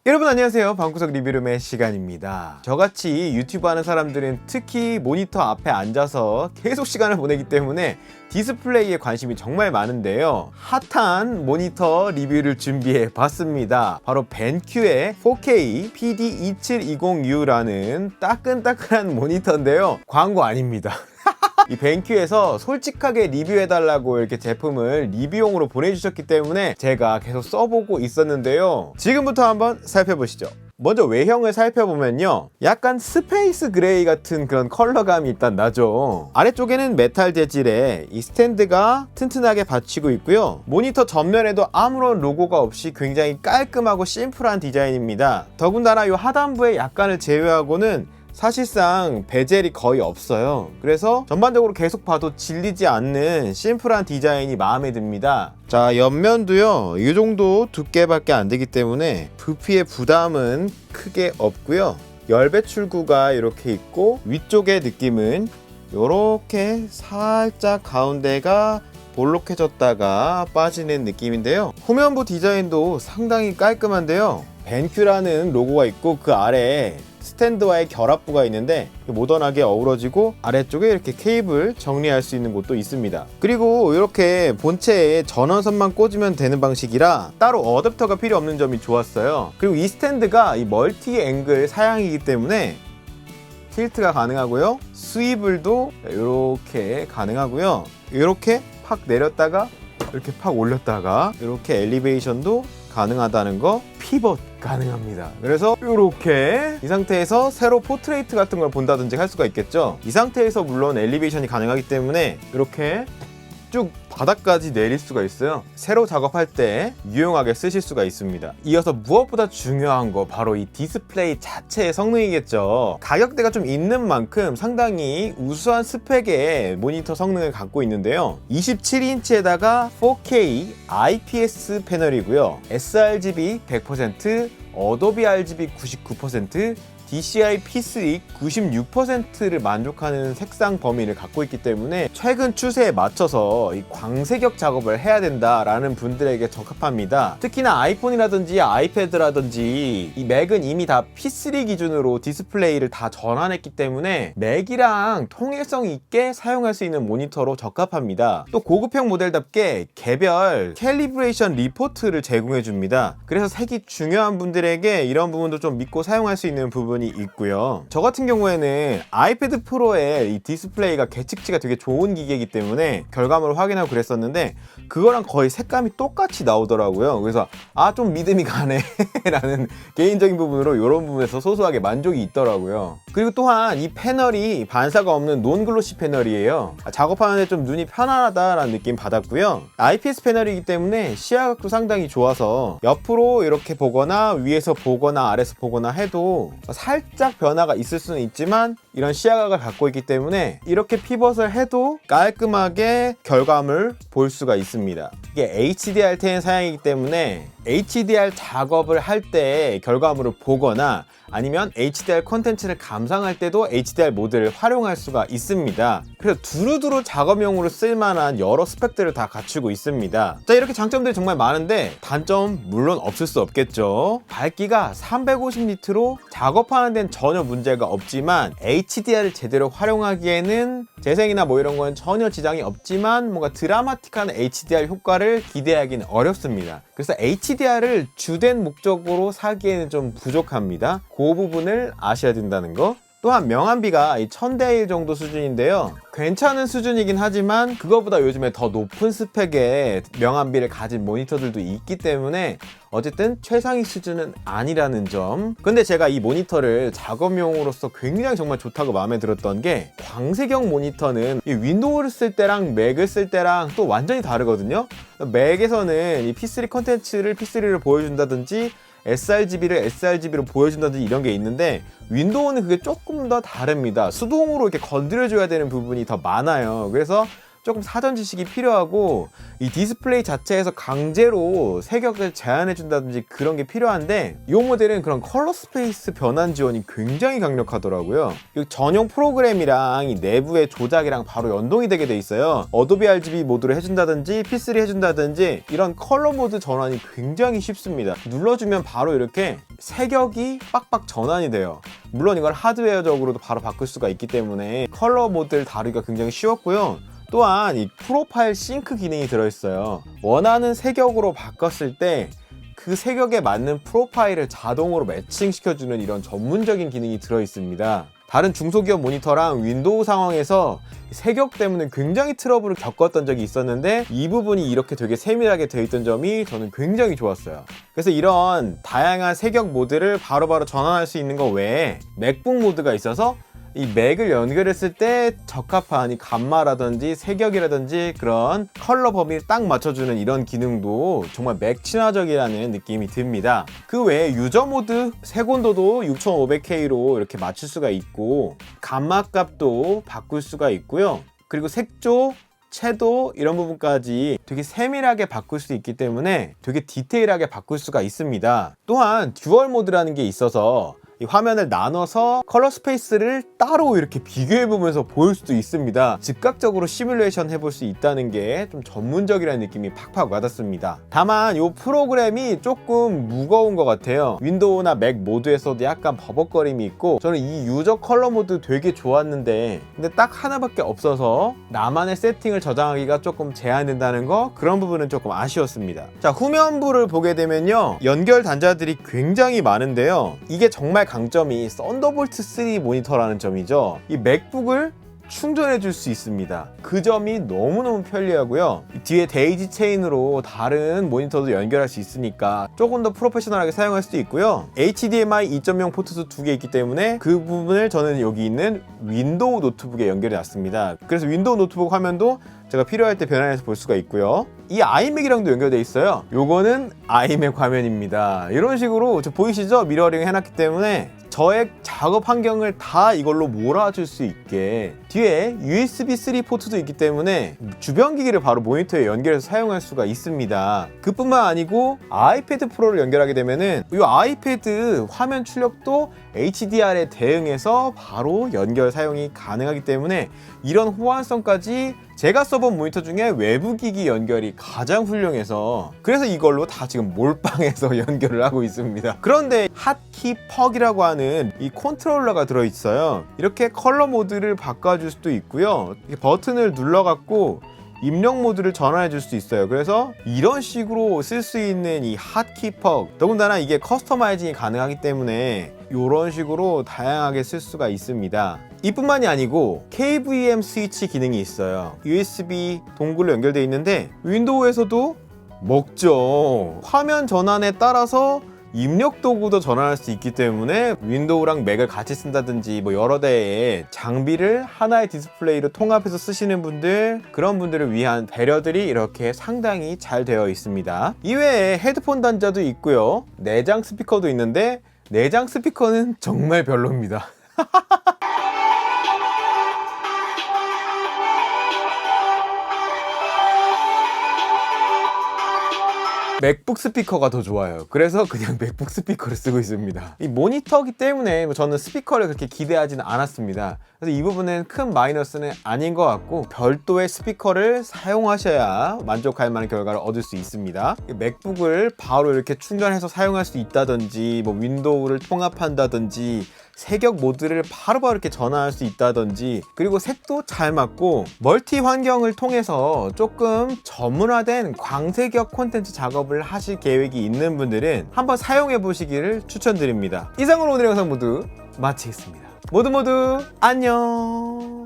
여러분 안녕하세요. 방구석 리뷰룸의 시간입니다. 저같이 유튜브 하는 사람들은 특히 모니터 앞에 앉아서 계속 시간을 보내기 때문에 디스플레이에 관심이 정말 많은데요. 핫한 모니터 리뷰를 준비해 봤습니다. 바로 벤큐의 4K PD2720U라는 따끈따끈한 모니터인데요. 광고 아닙니다. 이 벤큐에서 솔직하게 리뷰해달라고 이렇게 제품을 리뷰용으로 보내주셨기 때문에 제가 계속 써보고 있었는데요. 지금부터 한번 살펴보시죠. 먼저 외형을 살펴보면요, 약간 스페이스 그레이 같은 그런 컬러감이 일단 나죠. 아래쪽에는 메탈 재질의 이 스탠드가 튼튼하게 받치고 있고요. 모니터 전면에도 아무런 로고가 없이 굉장히 깔끔하고 심플한 디자인입니다. 더군다나 이 하단부의 약간을 제외하고는 사실상 베젤이 거의 없어요. 그래서 전반적으로 계속 봐도 질리지 않는 심플한 디자인이 마음에 듭니다. 자, 옆면도요, 이 정도 두께밖에 안 되기 때문에 부피의 부담은 크게 없고요. 열 배출구가 이렇게 있고, 위쪽의 느낌은 이렇게 살짝 가운데가 볼록해졌다가 빠지는 느낌인데요. 후면부 디자인도 상당히 깔끔한데요. 벤큐라는 로고가 있고 그 아래에 스탠드와의 결합부가 있는데 모던하게 어우러지고 아래쪽에 이렇게 케이블 정리할 수 있는 곳도 있습니다. 그리고 이렇게 본체에 전원선만 꽂으면 되는 방식이라 따로 어댑터가 필요 없는 점이 좋았어요. 그리고 이 스탠드가 이 멀티 앵글 사양이기 때문에 틸트가 가능하고요. 스위블도 이렇게 가능하고요. 이렇게 팍 내렸다가 이렇게 팍 올렸다가 이렇게 엘리베이션도 가능하다는 거, 피벗 가능합니다. 그래서 이렇게 이 상태에서 새로 포트레이트 같은 걸 본다든지 할 수가 있겠죠. 이 상태에서 물론 엘리베이션이 가능하기 때문에 이렇게 쭉 바닥까지 내릴 수가 있어요. 세로 작업할 때 유용하게 쓰실 수가 있습니다. 이어서 무엇보다 중요한 거, 바로 이 디스플레이 자체의 성능이겠죠. 가격대가 좀 있는 만큼 상당히 우수한 스펙의 모니터 성능을 갖고 있는데요. 27인치에다가 4K IPS 패널이고요. sRGB 100%, 어도비 RGB 99%, DCI P3 96%를 만족하는 색상 범위를 갖고 있기 때문에 최근 추세에 맞춰서 이 광색역 작업을 해야 된다라는 분들에게 적합합니다. 특히나 아이폰이라든지 아이패드라든지 이 맥은 이미 다 P3 기준으로 디스플레이를 다 전환했기 때문에 맥이랑 통일성 있게 사용할 수 있는 모니터로 적합합니다. 또 고급형 모델답게 개별 캘리브레이션 리포트를 제공해 줍니다. 그래서 색이 중요한 분들에게 이런 부분도 좀 믿고 사용할 수 있는 부분이 있고요. 저 같은 경우에는 아이패드 프로의 이 디스플레이가 계측치가 되게 좋은 기계이기 때문에 결과물을 확인하고 그랬었는데 그거랑 거의 색감이 똑같이 나오더라고요. 그래서 좀 믿음이 가네 라는 개인적인 부분으로 이런 부분에서 소소하게 만족이 있더라고요. 그리고 또한 이 패널이 반사가 없는 논글로시 패널이에요. 작업하는데 좀 눈이 편안하다라는 느낌 받았고요. IPS 패널이기 때문에 시야각도 상당히 좋아서 옆으로 이렇게 보거나 위에서 보거나 아래에서 보거나 해도 살짝 변화가 있을 수는 있지만 이런 시야각을 갖고 있기 때문에 이렇게 피벗을 해도 깔끔하게 결과물을 볼 수가 있습니다. 이게 HDR10 사양이기 때문에 HDR 작업을 할 때 결과물을 보거나 아니면 HDR 콘텐츠를 감상할 때도 HDR 모드를 활용할 수가 있습니다. 그래서 두루두루 작업용으로 쓸만한 여러 스펙들을 다 갖추고 있습니다. 자, 이렇게 장점들이 정말 많은데 단점 물론 없을 수 없겠죠. 밝기가 350니트로 작업하는 데는 전혀 문제가 없지만 HDR을 제대로 활용하기에는 재생이나 뭐 이런 건 전혀 지장이 없지만 뭔가 드라마틱한 HDR 효과를 기대하기는 어렵습니다. 그래서 HDR을 주된 목적으로 사기에는 좀 부족합니다. 그 부분을 아셔야 된다는 거. 또한 명암비가 1000대 1 정도 수준인데요. 괜찮은 수준이긴 하지만 그거보다 요즘에 더 높은 스펙의 명암비를 가진 모니터들도 있기 때문에 어쨌든 최상위 수준은 아니라는 점. 근데 제가 이 모니터를 작업용으로서 굉장히 정말 좋다고 마음에 들었던 게 광색형 모니터는 이 윈도우를 쓸 때랑 맥을 쓸 때랑 또 완전히 다르거든요. 맥에서는 이 P3 컨텐츠를 P3를 보여준다든지 sRGB를 sRGB로 보여준다든지 이런 게 있는데 윈도우는 그게 조금 더 다릅니다. 수동으로 이렇게 건드려줘야 되는 부분이 더 많아요. 그래서 조금 사전 지식이 필요하고 이 디스플레이 자체에서 강제로 색역을 제한해 준다든지 그런 게 필요한데 이 모델은 그런 컬러 스페이스 변환 지원이 굉장히 강력하더라고요. 전용 프로그램이랑 이 내부의 조작이랑 바로 연동이 되게 돼 있어요. 어도비 RGB 모드로 해준다든지 P3 해준다든지 이런 컬러 모드 전환이 굉장히 쉽습니다. 눌러주면 바로 이렇게 색역이 빡빡 전환이 돼요. 물론 이걸 하드웨어적으로도 바로 바꿀 수가 있기 때문에 컬러 모드를 다루기가 굉장히 쉬웠고요. 또한 이 프로파일 싱크 기능이 들어있어요. 원하는 색역으로 바꿨을 때 그 색역에 맞는 프로파일을 자동으로 매칭시켜주는 이런 전문적인 기능이 들어있습니다. 다른 중소기업 모니터랑 윈도우 상황에서 색역 때문에 굉장히 트러블을 겪었던 적이 있었는데 이 부분이 이렇게 되게 세밀하게 되어 있던 점이 저는 굉장히 좋았어요. 그래서 이런 다양한 색역 모드를 바로바로 전환할 수 있는 거 외에 맥북 모드가 있어서 이 맥을 연결했을 때 적합한 이 감마라든지 색역이라든지 그런 컬러 범위를 딱 맞춰주는 이런 기능도 정말 맥 친화적이라는 느낌이 듭니다. 그 외에 유저 모드 색온도도 6500K로 이렇게 맞출 수가 있고 감마 값도 바꿀 수가 있고요. 그리고 색조 채도 이런 부분까지 되게 세밀하게 바꿀 수 있기 때문에 되게 디테일하게 바꿀 수가 있습니다. 또한 듀얼 모드라는 게 있어서 이 화면을 나눠서 컬러 스페이스를 따로 이렇게 비교해보면서 보일 수도 있습니다. 즉각적으로 시뮬레이션 해볼 수 있다는 게 좀 전문적이라는 느낌이 팍팍 와닿습니다. 다만 이 프로그램이 조금 무거운 것 같아요. 윈도우나 맥 모드에서도 약간 버벅거림이 있고 저는 이 유저 컬러 모드 되게 좋았는데 근데 딱 하나밖에 없어서 나만의 세팅을 저장하기가 조금 제한된다는 거 그런 부분은 조금 아쉬웠습니다. 자, 후면부를 보게 되면요 연결 단자들이 굉장히 많은데요 이게 정말 강점이 썬더볼트 3 모니터라는 점이죠. 이 맥북을 충전해 줄 수 있습니다. 그 점이 너무너무 편리하고요. 뒤에 데이지 체인으로 다른 모니터도 연결할 수 있으니까 조금 더 프로페셔널하게 사용할 수도 있고요. HDMI 2.0 포트도 두 개 있기 때문에 그 부분을 저는 여기 있는 윈도우 노트북에 연결해 놨습니다. 그래서 윈도우 노트북 화면도 제가 필요할 때 변환해서 볼 수가 있고요. 이 아이맥이랑도 연결되어 있어요. 요거는 아이맥 화면입니다. 이런 식으로 보이시죠? 미러링 해놨기 때문에 저의 작업 환경을 다 이걸로 몰아줄 수 있게 뒤에 USB 3 포트도 있기 때문에 주변 기기를 바로 모니터에 연결해서 사용할 수가 있습니다. 그뿐만 아니고 아이패드 프로를 연결하게 되면은 이 아이패드 화면 출력도 HDR에 대응해서 바로 연결 사용이 가능하기 때문에 이런 호환성까지 제가 써본 모니터 중에 외부 기기 연결이 가장 훌륭해서 그래서 이걸로 다 지금 몰빵해서 연결을 하고 있습니다. 그런데 핫키 퍽이라고 하는 이 컨트롤러가 들어있어요. 이렇게 컬러 모드를 바꿔줄 수도 있고요. 이렇게 버튼을 눌러갖고 입력 모드를 전환해 줄 수 있어요. 그래서 이런 식으로 쓸 수 있는 이 핫키 퍽 더군다나 이게 커스터마이징이 가능하기 때문에 이런 식으로 다양하게 쓸 수가 있습니다. 이뿐만이 아니고 KVM 스위치 기능이 있어요. USB 동굴로 연결되어 있는데 윈도우에서도 먹죠. 화면 전환에 따라서 입력 도구도 전환할 수 있기 때문에 윈도우랑 맥을 같이 쓴다든지 뭐 여러 대의 장비를 하나의 디스플레이로 통합해서 쓰시는 분들 그런 분들을 위한 배려들이 이렇게 상당히 잘 되어 있습니다. 이외에 헤드폰 단자도 있고요. 내장 스피커도 있는데 내장 스피커는 정말 별로입니다. 맥북 스피커가 더 좋아요. 그래서 그냥 맥북 스피커를 쓰고 있습니다. 이 모니터기 때문에 저는 스피커를 그렇게 기대하지는 않았습니다. 그래서 이 부분은 큰 마이너스는 아닌 것 같고 별도의 스피커를 사용하셔야 만족할 만한 결과를 얻을 수 있습니다. 맥북을 바로 이렇게 충전해서 사용할 수 있다든지 뭐 윈도우를 통합한다든지 색역 모드를 바로바로 이렇게 전환할 수 있다든지 그리고 색도 잘 맞고 멀티 환경을 통해서 조금 전문화된 광색역 콘텐츠 작업을 하실 계획이 있는 분들은 한번 사용해 보시기를 추천드립니다. 이상으로 오늘의 영상 모두 마치겠습니다. 모두 안녕.